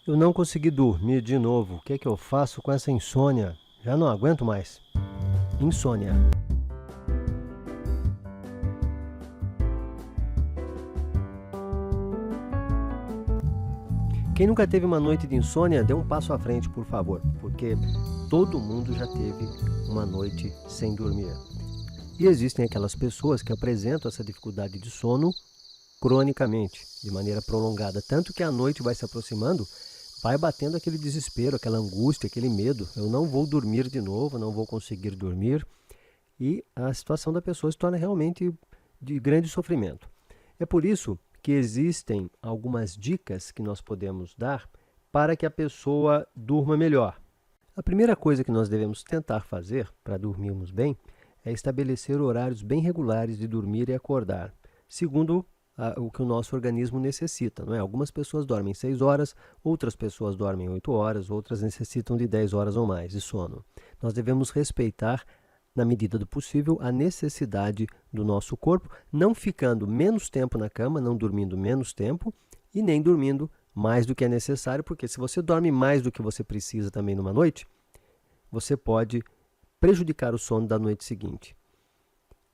Eu não consegui dormir de novo. O que é que eu faço com essa insônia? Já não aguento mais. Insônia. Quem nunca teve uma noite de insônia, dê um passo à frente, por favor, porque todo mundo já teve uma noite sem dormir. E existem aquelas pessoas que apresentam essa dificuldade de sono cronicamente, de maneira prolongada, tanto que a noite vai se aproximando, vai batendo aquele desespero, aquela angústia, aquele medo. Eu não vou dormir de novo, não vou conseguir dormir. E a situação da pessoa se torna realmente de grande sofrimento. É por isso que existem algumas dicas que nós podemos dar para que a pessoa durma melhor. A primeira coisa que nós devemos tentar fazer para dormirmos bem é estabelecer horários bem regulares de dormir e acordar, segundo o que o nosso organismo necessita. Não é? Algumas pessoas dormem 6 horas, outras pessoas dormem 8 horas, outras necessitam de 10 horas ou mais de sono. Nós devemos respeitar, na medida do possível, a necessidade do nosso corpo, não ficando menos tempo na cama, não dormindo menos tempo e nem dormindo mais do que é necessário, porque se você dorme mais do que você precisa também numa noite, você pode prejudicar o sono da noite seguinte.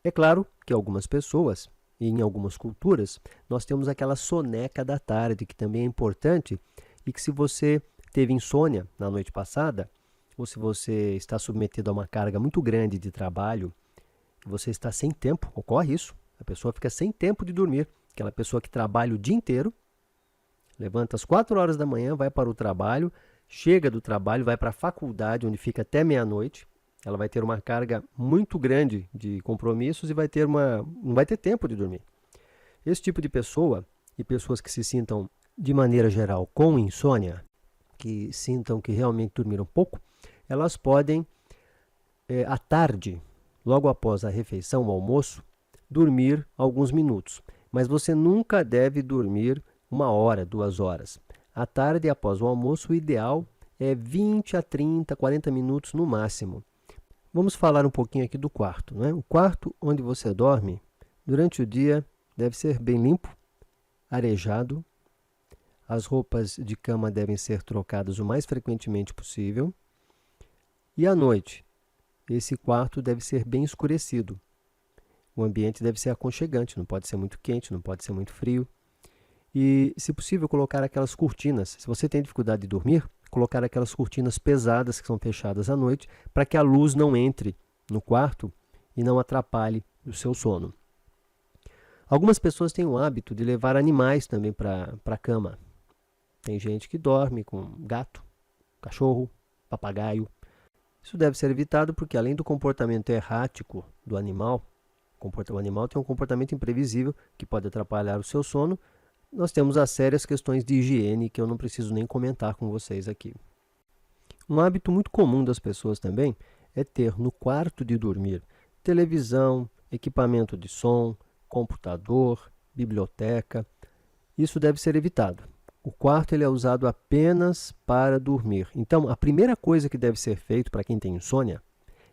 É claro que algumas pessoas, e em algumas culturas, nós temos aquela soneca da tarde, que também é importante, e que se você teve insônia na noite passada, ou se você está submetido a uma carga muito grande de trabalho, você está sem tempo, ocorre isso, a pessoa fica sem tempo de dormir, aquela pessoa que trabalha o dia inteiro, levanta às 4 horas da manhã, vai para o trabalho, chega do trabalho, vai para a faculdade, onde fica até meia-noite, ela vai ter uma carga muito grande de compromissos e não vai ter tempo de dormir. Esse tipo de pessoa, e pessoas que se sintam, de maneira geral, com insônia, que sintam que realmente dormiram pouco, elas podem, à tarde, logo após a refeição, o almoço, dormir alguns minutos. Mas você nunca deve dormir 1 hora, 2 horas. À tarde, após o almoço, o ideal é 20 a 30, 40 minutos no máximo. Vamos falar um pouquinho aqui do quarto. Né? O quarto onde você dorme, durante o dia, deve ser bem limpo, arejado. As roupas de cama devem ser trocadas o mais frequentemente possível. E à noite, esse quarto deve ser bem escurecido. O ambiente deve ser aconchegante, não pode ser muito quente, não pode ser muito frio. E, se possível, colocar aquelas cortinas. Se você tem dificuldade de dormir, colocar aquelas cortinas pesadas que são fechadas à noite, para que a luz não entre no quarto e não atrapalhe o seu sono. Algumas pessoas têm o hábito de levar animais também para a cama. Tem gente que dorme com gato, cachorro, papagaio. Isso deve ser evitado porque, além do comportamento errático do animal, o animal tem um comportamento imprevisível que pode atrapalhar o seu sono. Nós temos as sérias questões de higiene que eu não preciso nem comentar com vocês aqui. Um hábito muito comum das pessoas também é ter no quarto de dormir televisão, equipamento de som, computador, biblioteca. Isso deve ser evitado. O quarto ele é usado apenas para dormir. Então, a primeira coisa que deve ser feito para quem tem insônia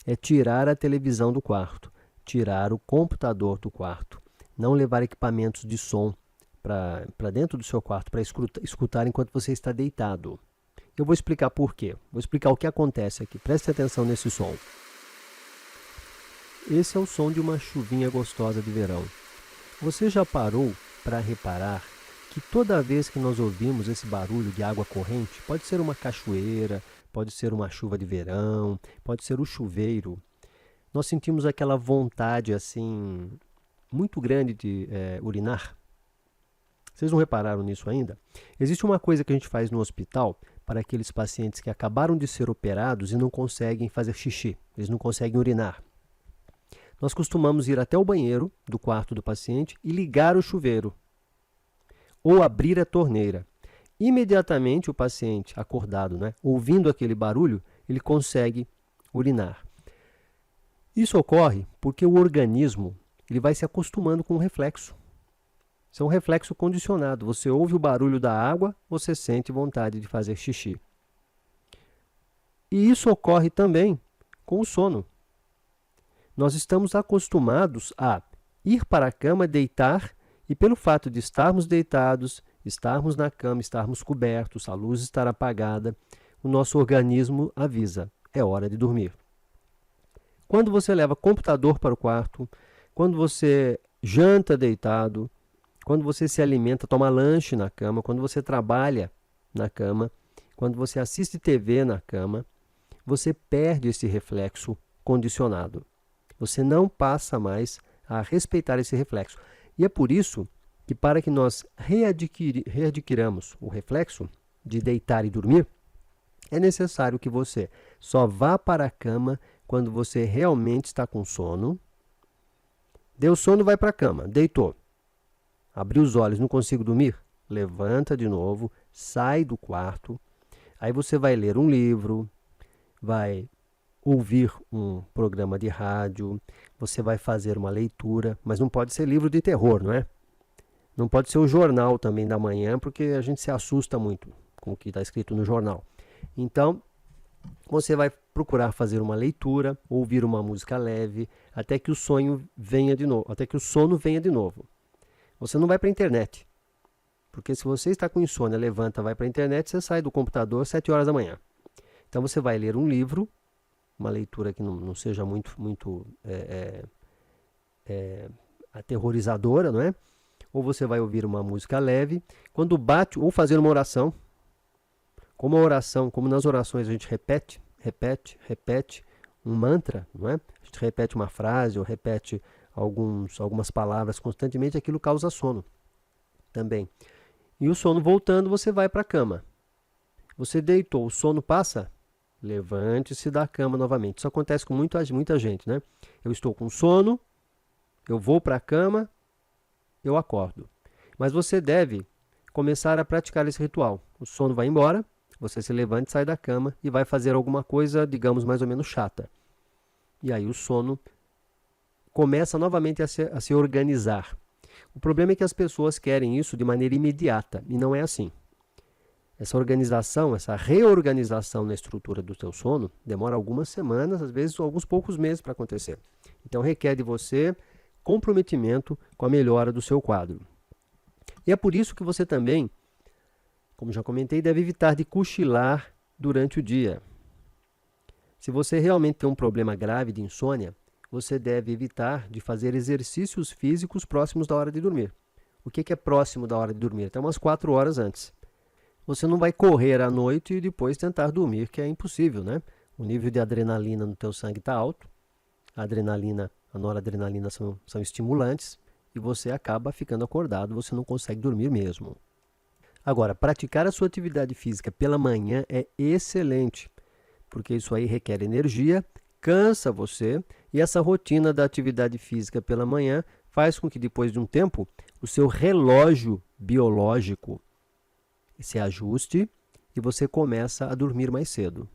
é tirar a televisão do quarto, tirar o computador do quarto, não levar equipamentos de som para dentro do seu quarto, para escutar enquanto você está deitado. Eu vou explicar por quê. Vou explicar o que acontece aqui. Preste atenção nesse som. Esse é o som de uma chuvinha gostosa de verão. Você já parou para reparar que toda vez que nós ouvimos esse barulho de água corrente, pode ser uma cachoeira, pode ser uma chuva de verão, pode ser o chuveiro, nós sentimos aquela vontade assim muito grande de urinar? Vocês não repararam nisso ainda? Existe uma coisa que a gente faz no hospital para aqueles pacientes que acabaram de ser operados e não conseguem fazer xixi, eles não conseguem urinar. Nós costumamos ir até o banheiro do quarto do paciente e ligar o chuveiro ou abrir a torneira. Imediatamente o paciente acordado, ouvindo aquele barulho, ele consegue urinar. Isso ocorre porque o organismo ele vai se acostumando com o reflexo. Isso é um reflexo condicionado. Você ouve o barulho da água, você sente vontade de fazer xixi. E isso ocorre também com o sono. Nós estamos acostumados a ir para a cama, deitar, e pelo fato de estarmos deitados estarmos na cama, estarmos cobertos, a luz estar apagada, o nosso organismo avisa, é hora de dormir. Quando você leva computador para o quarto, quando você janta deitado, quando você se alimenta, toma lanche na cama, quando você trabalha na cama, quando você assiste TV na cama, você perde esse reflexo condicionado. Você não passa mais a respeitar esse reflexo. E é por isso que, para que nós readquiramos o reflexo de deitar e dormir, é necessário que você só vá para a cama quando você realmente está com sono. Deu sono, vai para a cama. Deitou. Abriu os olhos, não consigo dormir? Levanta de novo, sai do quarto. Aí você vai ler um livro, vai ouvir um programa de rádio, você vai fazer uma leitura, mas não pode ser livro de terror, não é? Não pode ser o jornal também da manhã, porque a gente se assusta muito com o que está escrito no jornal. Então, você vai procurar fazer uma leitura, ouvir uma música leve, até que o sono venha de novo, Você não vai para a internet, porque se você está com insônia, levanta, vai para a internet, você sai do computador às 7 horas da manhã. Então você vai ler um livro, uma leitura que não seja muito aterrorizadora, não é? Ou você vai ouvir uma música leve, quando bate, ou fazer uma oração. Como nas orações a gente repete um mantra, não é? A gente repete uma frase ou repete algumas palavras constantemente, aquilo causa sono também. E o sono voltando, você vai para a cama. Você deitou, o sono passa? Levante-se da cama novamente. Isso acontece com muita gente, né? Eu estou com sono, eu vou para a cama, eu acordo. Mas você deve começar a praticar esse ritual. O sono vai embora, você se levanta, sai da cama e vai fazer alguma coisa, digamos, mais ou menos chata. E aí o sono começa novamente a se organizar. O problema é que as pessoas querem isso de maneira imediata, e não é assim. Essa organização, essa reorganização na estrutura do teu sono demora algumas semanas, às vezes alguns poucos meses para acontecer. Então requer de você comprometimento com a melhora do seu quadro. E é por isso que você também, como já comentei, deve evitar de cochilar durante o dia. Se você realmente tem um problema grave de insônia, você deve evitar de fazer exercícios físicos próximos da hora de dormir. O que é próximo da hora de dormir? Até umas 4 horas antes. Você não vai correr à noite e depois tentar dormir, que é impossível, né? O nível de adrenalina no teu sangue está alto. A adrenalina, a noradrenalina são estimulantes e você acaba ficando acordado, você não consegue dormir mesmo. Agora, praticar a sua atividade física pela manhã é excelente, porque isso aí requer energia, cansa você, e essa rotina da atividade física pela manhã faz com que depois de um tempo o seu relógio biológico se ajuste e você começa a dormir mais cedo.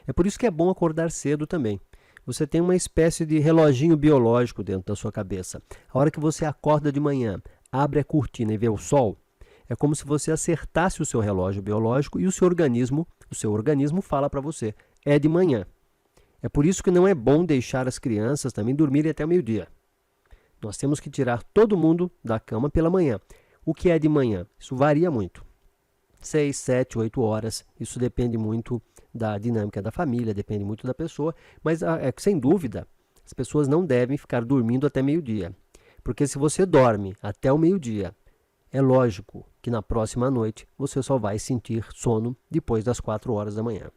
É por isso que é bom acordar cedo também. Você tem uma espécie de reloginho biológico dentro da sua cabeça. A hora que você acorda de manhã, abre a cortina e vê o sol, é como se você acertasse o seu relógio biológico e o seu organismo fala para você, é de manhã. É por isso que não é bom deixar as crianças também dormirem até o meio-dia. Nós temos que tirar todo mundo da cama pela manhã. O que é de manhã? Isso varia muito. 6, 7, 8 horas, isso depende muito da dinâmica da família, depende muito da pessoa, mas sem dúvida, as pessoas não devem ficar dormindo até meio-dia. Porque se você dorme até o meio-dia, é lógico que na próxima noite você só vai sentir sono depois das 4 horas da manhã.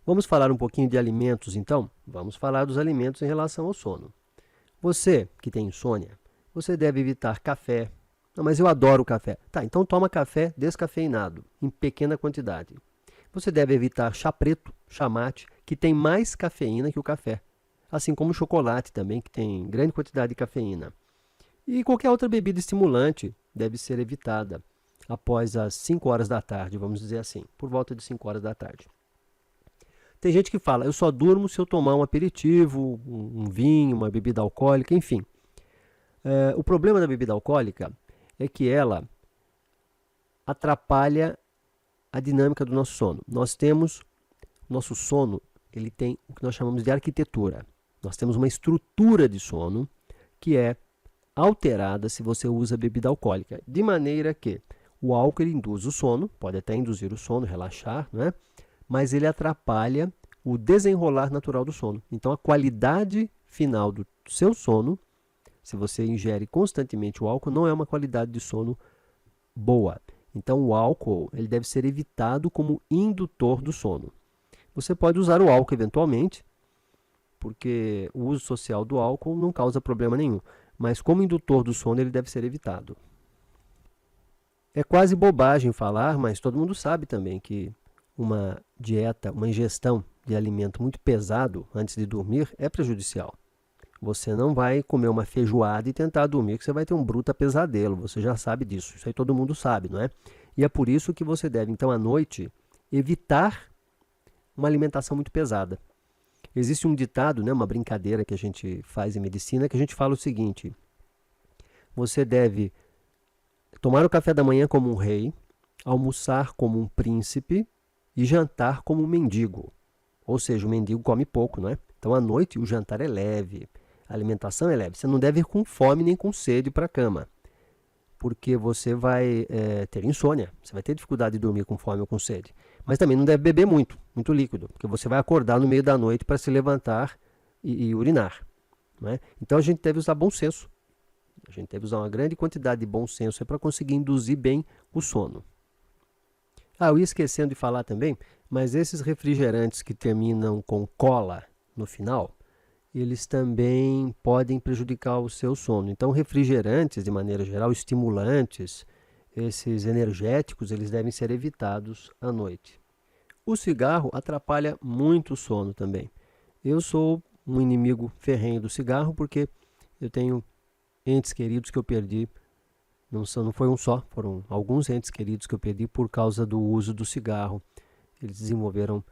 Vamos falar um pouquinho de alimentos, então? Vamos falar dos alimentos em relação ao sono. Você que tem insônia, você deve evitar café. Não, mas eu adoro café. Tá, então toma café descafeinado, em pequena quantidade. Você deve evitar chá preto, chá mate, que tem mais cafeína que o café. Assim como o chocolate também, que tem grande quantidade de cafeína. E qualquer outra bebida estimulante deve ser evitada após as 5 horas da tarde, vamos dizer assim, por volta de 5 horas da tarde. Tem gente que fala, eu só durmo se eu tomar um aperitivo, um vinho, uma bebida alcoólica, enfim. O problema da bebida alcoólica é que ela atrapalha a dinâmica do nosso sono. Nosso sono, ele tem o que nós chamamos de arquitetura. Nós temos uma estrutura de sono que é alterada se você usa bebida alcoólica, de maneira que o álcool ele induz o sono, pode até induzir o sono, relaxar, né? Mas ele atrapalha o desenrolar natural do sono. Então, a qualidade final do seu sono, se você ingere constantemente o álcool, não é uma qualidade de sono boa. Então, o álcool ele deve ser evitado como indutor do sono. Você pode usar o álcool eventualmente, porque o uso social do álcool não causa problema nenhum. Mas como indutor do sono, ele deve ser evitado. É quase bobagem falar, mas todo mundo sabe também que uma dieta, uma ingestão de alimento muito pesado antes de dormir é prejudicial. Você não vai comer uma feijoada e tentar dormir, que você vai ter um bruta pesadelo. Você já sabe disso. Isso aí todo mundo sabe, não é? E é por isso que você deve, então, à noite, evitar uma alimentação muito pesada. Existe um ditado, né, uma brincadeira que a gente faz em medicina, que a gente fala o seguinte: você deve tomar o café da manhã como um rei, almoçar como um príncipe e jantar como um mendigo. Ou seja, o mendigo come pouco, não é? Então, à noite, o jantar é leve, a alimentação é leve. Você não deve ir com fome nem com sede para a cama, porque você vai ter insônia, você vai ter dificuldade de dormir com fome ou com sede. Mas também não deve beber muito líquido, porque você vai acordar no meio da noite para se levantar e urinar, não é? Então a gente deve usar bom senso. A gente deve usar uma grande quantidade de bom senso para conseguir induzir bem o sono. Eu ia esquecendo de falar também, mas esses refrigerantes que terminam com cola no final, eles também podem prejudicar o seu sono. Então, refrigerantes, de maneira geral, estimulantes, esses energéticos, eles devem ser evitados à noite. O cigarro atrapalha muito o sono também. Eu sou um inimigo ferrenho do cigarro porque eu tenho entes queridos que eu perdi, não foi um só, foram alguns entes queridos que eu perdi por causa do uso do cigarro. Eles desenvolveram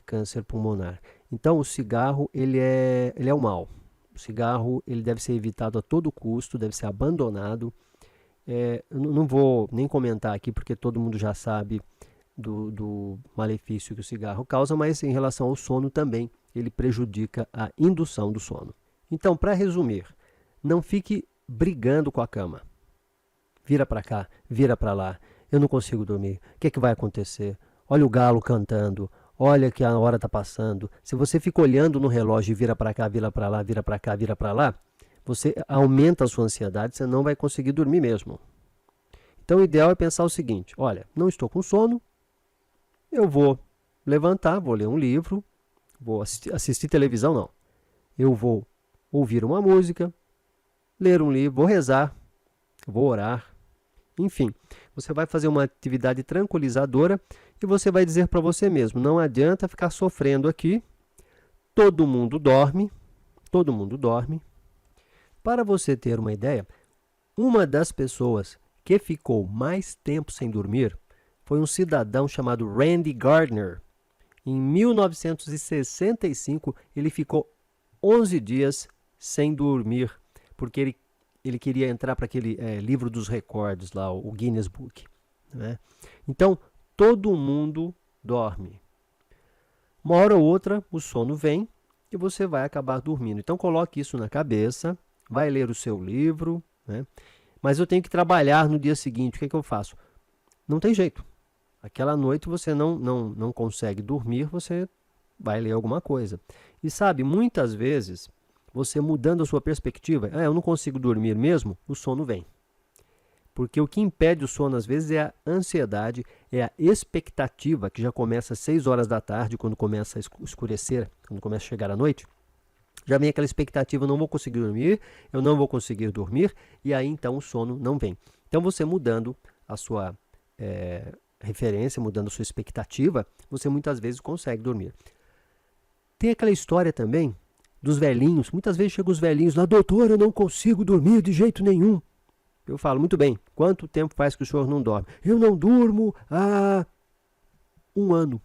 câncer pulmonar. Então, o cigarro ele é o mal. O cigarro ele deve ser evitado a todo custo, deve ser abandonado. Eu não vou nem comentar aqui porque todo mundo já sabe do malefício que o cigarro causa, mas em relação ao sono também ele prejudica a indução do sono. Então, para resumir, não fique brigando com a cama. Vira para cá, vira para lá. Eu não consigo dormir. O que vai acontecer? Olha o galo cantando. Olha que a hora está passando. Se você fica olhando no relógio e vira para cá, vira para lá, vira para cá, vira para lá, você aumenta a sua ansiedade, você não vai conseguir dormir mesmo. Então o ideal é pensar o seguinte: olha, não estou com sono, eu vou levantar, vou ler um livro, vou assistir televisão, não. Eu vou ouvir uma música, ler um livro, vou rezar, vou orar. Enfim, você vai fazer uma atividade tranquilizadora e você vai dizer para você mesmo: não adianta ficar sofrendo aqui, todo mundo dorme, todo mundo dorme. Para você ter uma ideia, uma das pessoas que ficou mais tempo sem dormir foi um cidadão chamado Randy Gardner. Em 1965, ele ficou 11 dias sem dormir, porque ele queria entrar para aquele livro dos recordes lá, o Guinness Book, né? Então, todo mundo dorme. Uma hora ou outra, o sono vem e você vai acabar dormindo. Então, coloque isso na cabeça, vai ler o seu livro, né? Mas eu tenho que trabalhar no dia seguinte, o que eu faço? Não tem jeito. Aquela noite você não consegue dormir, você vai ler alguma coisa. E sabe, muitas vezes, você mudando a sua perspectiva, eu não consigo dormir mesmo, o sono vem. Porque o que impede o sono, às vezes, é a ansiedade, é a expectativa, que já começa às 6 horas da tarde, quando começa a escurecer, quando começa a chegar a noite. Já vem aquela expectativa: eu não vou conseguir dormir, eu não vou conseguir dormir, e aí então o sono não vem. Então você mudando a sua referência, mudando a sua expectativa, você muitas vezes consegue dormir. Tem aquela história também dos velhinhos, muitas vezes chegam os velhinhos lá: doutor, eu não consigo dormir de jeito nenhum. Eu falo: muito bem, quanto tempo faz que o senhor não dorme? Eu não durmo há 1 ano.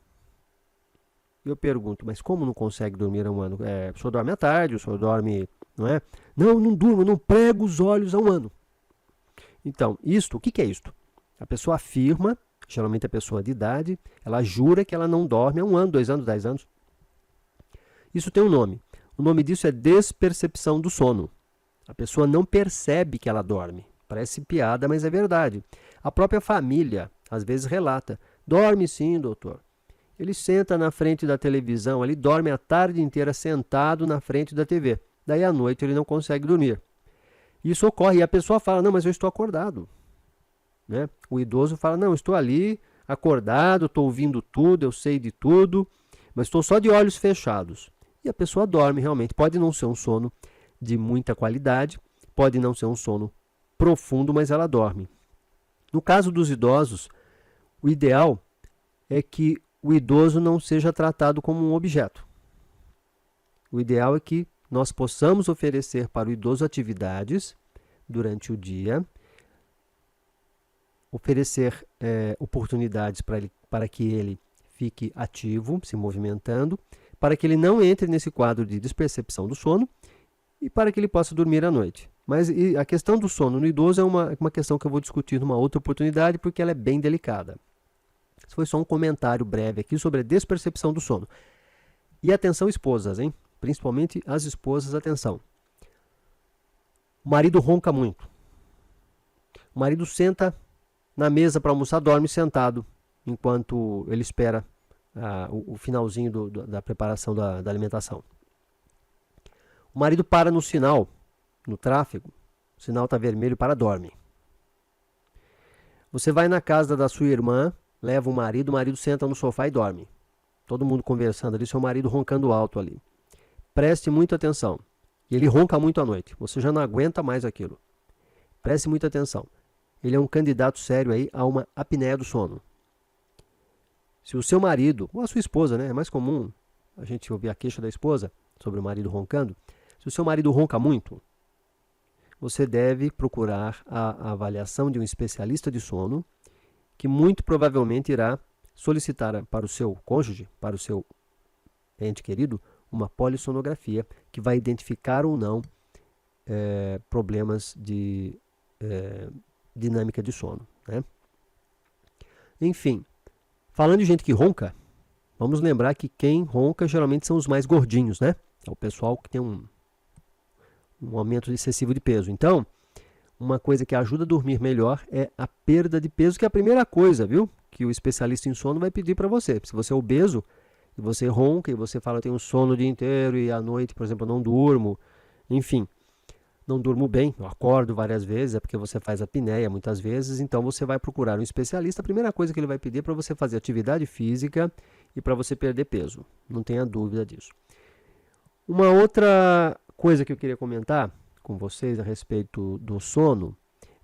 Eu pergunto: mas como não consegue dormir há 1 ano? O senhor dorme à tarde, o senhor dorme, não é? Não durmo, não prego os olhos há 1 ano. Então, o que é isto? A pessoa afirma, geralmente a pessoa de idade, ela jura que ela não dorme há 1 ano, 2 anos, 10 anos. Isso tem um nome. O nome disso é despercepção do sono. A pessoa não percebe que ela dorme. Parece piada, mas é verdade. A própria família, às vezes, relata: dorme sim, doutor. Ele senta na frente da televisão, ele dorme a tarde inteira sentado na frente da TV. Daí à noite ele não consegue dormir. Isso ocorre e a pessoa fala: não, mas eu estou acordado. Né? O idoso fala: não, estou ali acordado, estou ouvindo tudo, eu sei de tudo, mas estou só de olhos fechados. E a pessoa dorme realmente. Pode não ser um sono de muita qualidade, pode não ser um sono profundo, mas ela dorme. No caso dos idosos, o ideal é que o idoso não seja tratado como um objeto. O ideal é que nós possamos oferecer para o idoso atividades durante o dia, oferecer oportunidades para que ele fique ativo, se movimentando, para que ele não entre nesse quadro de despercepção do sono e para que ele possa dormir à noite. Mas a questão do sono no idoso é uma questão que eu vou discutir numa outra oportunidade, porque ela é bem delicada. Esse foi só um comentário breve aqui sobre a despercepção do sono. E atenção, esposas, hein? Principalmente as esposas, atenção. O marido ronca muito. O marido senta na mesa para almoçar, dorme sentado, enquanto ele espera o finalzinho da preparação da alimentação. O marido para no sinal, no tráfego, o sinal está vermelho, para, dorme. Você vai na casa da sua irmã, leva o marido senta no sofá e dorme. Todo mundo conversando ali, seu marido roncando alto ali. Preste muita atenção. E ele ronca muito à noite. Você já não aguenta mais aquilo. Preste muita atenção. Ele é um candidato sério aí a uma apneia do sono. Se o seu marido, ou a sua esposa, né? É mais comum a gente ouvir a queixa da esposa sobre o marido roncando. Se o seu marido ronca muito, você deve procurar a avaliação de um especialista de sono, que muito provavelmente irá solicitar para o seu cônjuge, para o seu ente querido, uma polissonografia que vai identificar ou não problemas de dinâmica de sono. Né? Enfim, falando de gente que ronca, vamos lembrar que quem ronca geralmente são os mais gordinhos, né? É o pessoal que tem um aumento excessivo de peso. Então, uma coisa que ajuda a dormir melhor é a perda de peso, que é a primeira coisa, viu? Que o especialista em sono vai pedir para você. Se você é obeso e você ronca e você fala: eu tenho sono o dia inteiro e à noite, por exemplo, eu não durmo, enfim, não durmo bem, eu acordo várias vezes, é porque você faz apneia muitas vezes, então você vai procurar um especialista. A primeira coisa que ele vai pedir é para você fazer atividade física e para você perder peso. Não tenha dúvida disso. Uma outra coisa que eu queria comentar com vocês a respeito do sono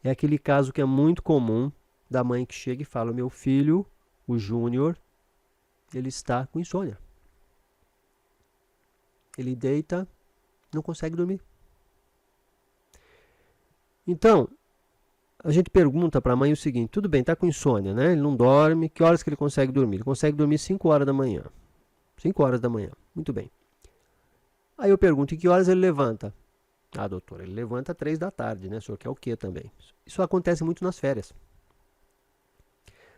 é aquele caso que é muito comum da mãe que chega e fala: meu filho, o Júnior, ele está com insônia. Ele deita, não consegue dormir. Então, a gente pergunta para a mãe o seguinte: tudo bem, está com insônia, né? Ele não dorme, que horas que ele consegue dormir? Ele consegue dormir 5 horas da manhã. 5 horas da manhã, muito bem. Aí eu pergunto: em que horas ele levanta? Ah, doutor, ele levanta 3 da tarde, né? O senhor quer o quê também? Isso acontece muito nas férias.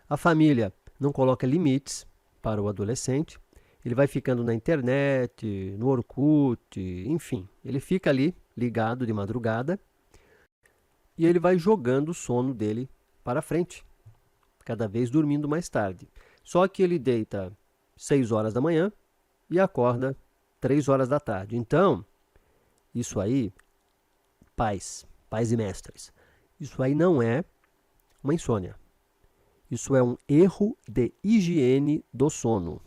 A família não coloca limites para o adolescente. Ele vai ficando na internet, no Orkut, enfim. Ele fica ali ligado de madrugada e ele vai jogando o sono dele para frente, cada vez dormindo mais tarde. Só que ele deita 6 horas da manhã e acorda 3 horas da tarde. Então, isso aí, pais e mestres, isso aí não é uma insônia. Isso é um erro de higiene do sono.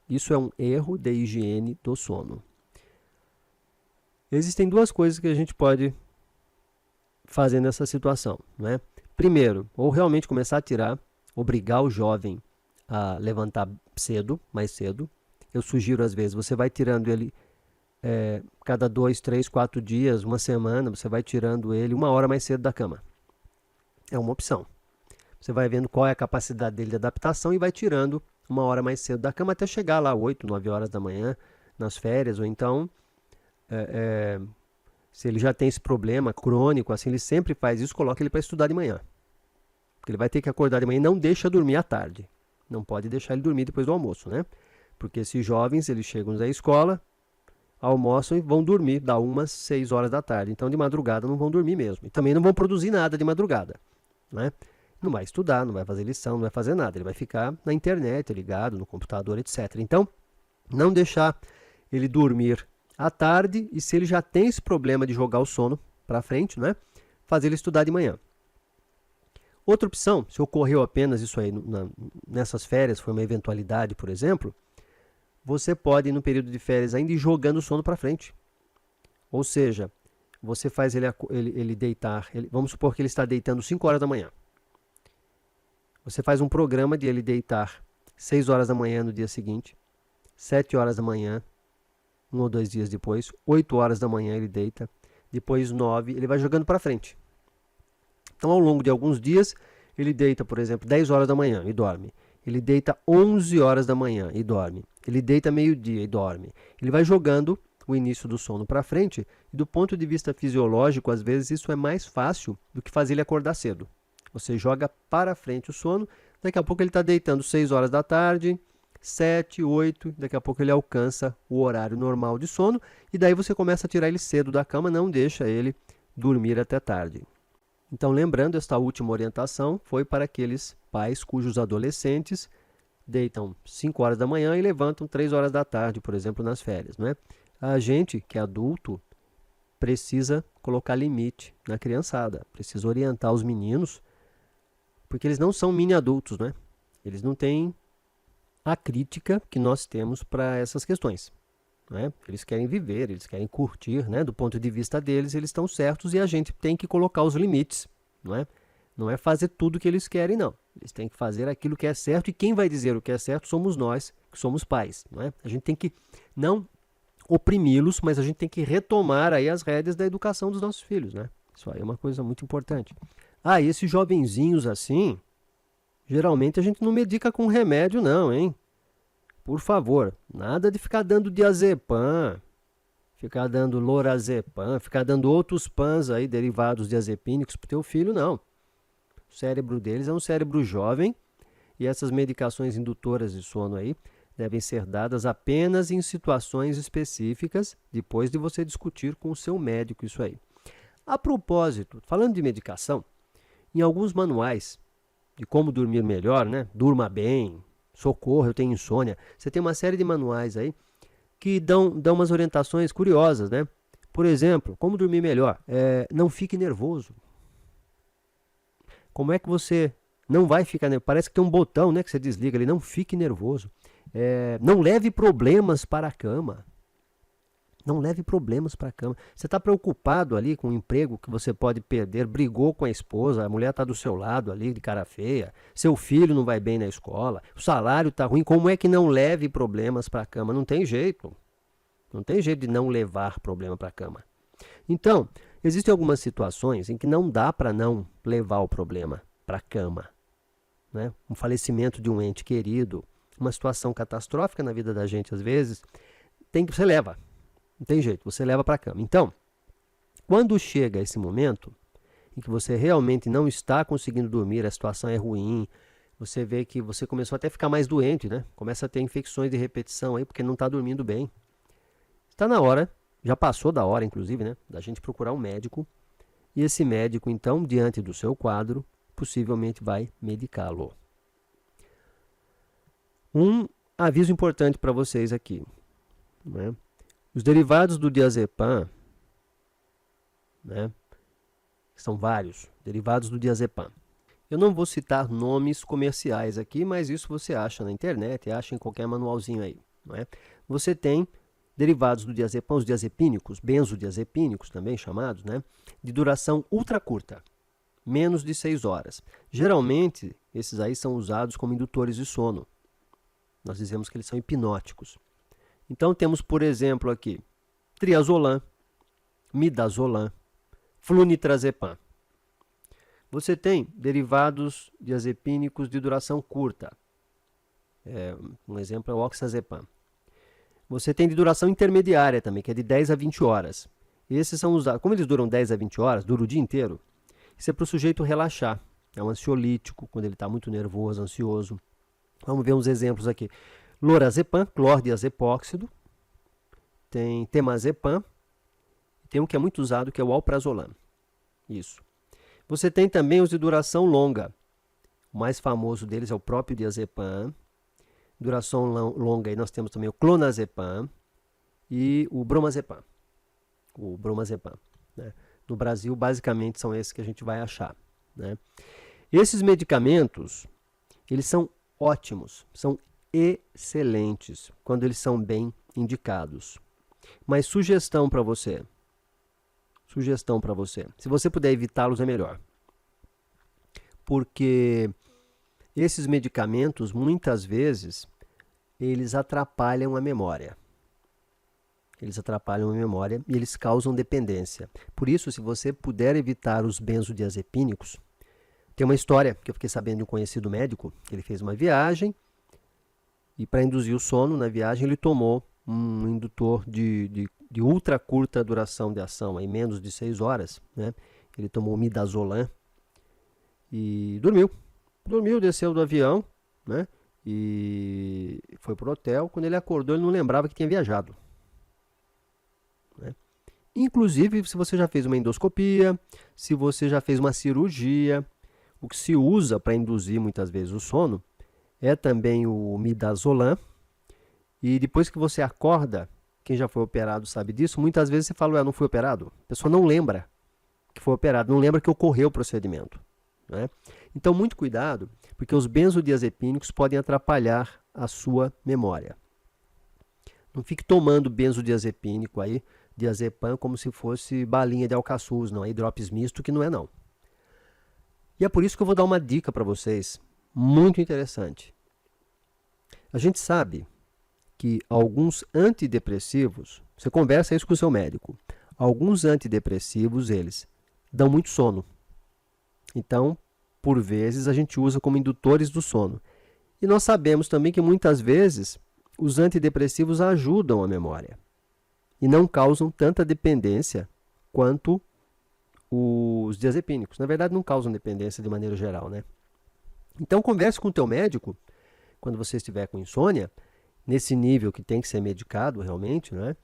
Isso é um erro de higiene do sono. Existem duas coisas que a gente pode fazer nessa situação, né? Primeiro, ou realmente começar a tirar, obrigar o jovem a levantar cedo, mais cedo. Eu sugiro, às vezes, você vai tirando ele cada 2, 3, 4 dias, uma semana, você vai tirando ele 1 hora mais cedo da cama. É uma opção. Você vai vendo qual é a capacidade dele de adaptação e vai tirando 1 hora mais cedo da cama até chegar lá 8, 9 horas da manhã, nas férias, ou então, se ele já tem esse problema crônico, assim, ele sempre faz isso, coloca ele para estudar de manhã. Porque ele vai ter que acordar de manhã e não deixa dormir à tarde. Não pode deixar ele dormir depois do almoço, né? Porque esses jovens, eles chegam da escola, almoçam e vão dormir, dá umas 6 horas da tarde. Então, de madrugada não vão dormir mesmo. E também não vão produzir nada de madrugada, né? Não vai estudar, não vai fazer lição, não vai fazer nada. Ele vai ficar na internet, ligado, no computador, etc. Então, não deixar ele dormir à tarde e se ele já tem esse problema de jogar o sono para frente, né? Fazer ele estudar de manhã. Outra opção, se ocorreu apenas isso aí nessas férias, foi uma eventualidade, por exemplo, você pode, no período de férias, ainda ir jogando o sono para frente. Ou seja, você faz ele deitar, vamos supor que ele está deitando 5 horas da manhã. Você faz um programa de ele deitar 6 horas da manhã no dia seguinte, 7 horas da manhã, 1 ou 2 dias depois, 8 horas da manhã ele deita, depois 9, ele vai jogando para frente. Então, ao longo de alguns dias, ele deita, por exemplo, 10 horas da manhã e dorme. Ele deita 11 horas da manhã e dorme. Ele deita meio-dia e dorme. Ele vai jogando o início do sono para frente e, do ponto de vista fisiológico, às vezes isso é mais fácil do que fazer ele acordar cedo. Você joga para frente o sono, daqui a pouco ele está deitando 6 horas da tarde, 7, 8, daqui a pouco ele alcança o horário normal de sono e daí você começa a tirar ele cedo da cama, não deixa ele dormir até tarde. Então, lembrando, esta última orientação foi para aqueles pais cujos adolescentes deitam 5 horas da manhã e levantam 3 horas da tarde, por exemplo, nas férias, né? A gente, que é adulto, precisa colocar limite na criançada, precisa orientar os meninos, porque eles não são mini adultos, né? Eles não têm a crítica que nós temos para essas questões, né? Eles querem viver, eles querem curtir, né? Do ponto de vista deles, eles estão certos e a gente tem que colocar os limites, não é? Não é fazer tudo o que eles querem, não. Eles têm que fazer aquilo que é certo e quem vai dizer o que é certo somos nós, que somos pais, não é? A gente tem que não oprimi-los, mas a gente tem que retomar aí as rédeas da educação dos nossos filhos, né? Isso aí é uma coisa muito importante. Ah, e esses jovenzinhos assim, geralmente a gente não medica com remédio não, hein? Por favor, nada de ficar dando diazepam, ficar dando lorazepam, ficar dando outros pans aí derivados diazepínicos para o teu filho, não. O cérebro deles é um cérebro jovem e essas medicações indutoras de sono aí devem ser dadas apenas em situações específicas, depois de você discutir com o seu médico isso aí. A propósito, falando de medicação, em alguns manuais de como dormir melhor, né? Durma bem, socorro, eu tenho insônia. Você tem uma série de manuais aí que dão umas orientações curiosas, né? Por exemplo, como dormir melhor? Não fique nervoso. Como é que você não vai ficar nervoso? Parece que tem um botão, né, que você desliga ali. Não fique nervoso. Não leve problemas para a cama. Não leve problemas para a cama. Você está preocupado ali com o emprego que você pode perder, brigou com a esposa, a mulher está do seu lado ali de cara feia, seu filho não vai bem na escola, o salário está ruim, como é que não leve problemas para a cama? Não tem jeito. Não tem jeito de não levar problema para a cama. Então, existem algumas situações em que não dá para não levar o problema para a cama, né? Um falecimento de um ente querido, uma situação catastrófica na vida da gente às vezes, você leva. Não tem jeito, você leva para a cama. Então, quando chega esse momento em que você realmente não está conseguindo dormir, a situação é ruim, você vê que você começou até a ficar mais doente, né? Começa a ter infecções de repetição aí, porque não está dormindo bem. Está na hora, já passou da hora, inclusive, né? Da gente procurar um médico. E esse médico, então, diante do seu quadro, possivelmente vai medicá-lo. Um aviso importante para vocês aqui, né? Os derivados do diazepam, né, são vários derivados do diazepam. Eu não vou citar nomes comerciais aqui, mas isso você acha na internet, acha em qualquer manualzinho aí, não é? Você tem derivados do diazepam, os diazepínicos, benzodiazepínicos também chamados, né, de duração ultra curta, menos de 6 horas. Geralmente, esses aí são usados como indutores de sono. Nós dizemos que eles são hipnóticos. Então, temos, por exemplo, aqui, triazolam, midazolam, flunitrazepam. Você tem derivados diazepínicos de duração curta. Um exemplo é o oxazepam. Você tem de duração intermediária também, que é de 10 a 20 horas. Esses são usados, como eles duram 10 a 20 horas, dura o dia inteiro, isso é para o sujeito relaxar. É um ansiolítico, quando ele está muito nervoso, ansioso. Vamos ver uns exemplos aqui. Lorazepam, clordiazepóxido, tem temazepam, tem um que é muito usado, que é o alprazolam. Isso. Você tem também os de duração longa. O mais famoso deles é o próprio diazepam. Duração longa, aí nós temos também o clonazepam e o bromazepam. Né? No Brasil, basicamente, são esses que a gente vai achar. Né? Esses medicamentos, eles são ótimos, são excelentes quando eles são bem indicados. Mas sugestão para você. Se você puder evitá-los, é melhor. Porque esses medicamentos, muitas vezes, eles atrapalham a memória. E eles causam dependência. Por isso, se você puder evitar os benzodiazepínicos, tem uma história que eu fiquei sabendo de um conhecido médico, que ele fez uma viagem e para induzir o sono na viagem ele tomou um indutor de ultra curta duração de ação, aí menos de 6 horas. Né? Ele tomou midazolam e dormiu. Desceu do avião, né? E foi para o hotel. Quando ele acordou, ele não lembrava que tinha viajado. Né? Inclusive, se você já fez uma endoscopia, se você já fez uma cirurgia, o que se usa para induzir muitas vezes o sono é também o midazolam. E depois que você acorda, quem já foi operado sabe disso, muitas vezes você fala, não fui operado. A pessoa não lembra que foi operado, não lembra que ocorreu o procedimento. Né? Então, muito cuidado, porque os benzodiazepínicos podem atrapalhar a sua memória. Não fique tomando benzodiazepínico aí, diazepam, como se fosse balinha de alcaçuz, não, aí drops misto, que não é não. E é por isso que eu vou dar uma dica para vocês, muito interessante. A gente sabe que alguns antidepressivos, você conversa isso com o seu médico, alguns antidepressivos, eles dão muito sono. Então, por vezes, a gente usa como indutores do sono. E nós sabemos também que muitas vezes os antidepressivos ajudam a memória e não causam tanta dependência quanto os diazepínicos. Na verdade, não causam dependência de maneira geral, né? Então, converse com o teu médico quando você estiver com insônia, nesse nível que tem que ser medicado realmente, né?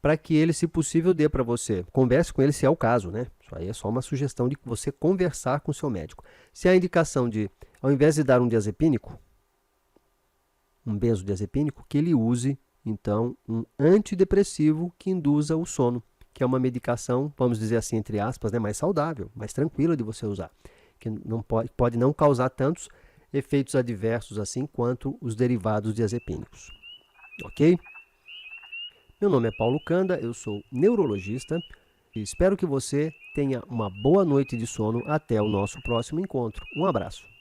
Para que ele, se possível, dê para você. Converse com ele se é o caso, né? Isso aí é só uma sugestão de você conversar com o seu médico. Se há indicação de, ao invés de dar um diazepínico, um benzodiazepínico, que ele use, então, um antidepressivo que induza o sono, que é uma medicação, vamos dizer assim, entre aspas, né, mais saudável, mais tranquila de você usar, que não pode não causar tantos efeitos adversos assim quanto os derivados diazepínicos. Ok? Meu nome é Paulo Canda, eu sou neurologista e espero que você tenha uma boa noite de sono até o nosso próximo encontro. Um abraço.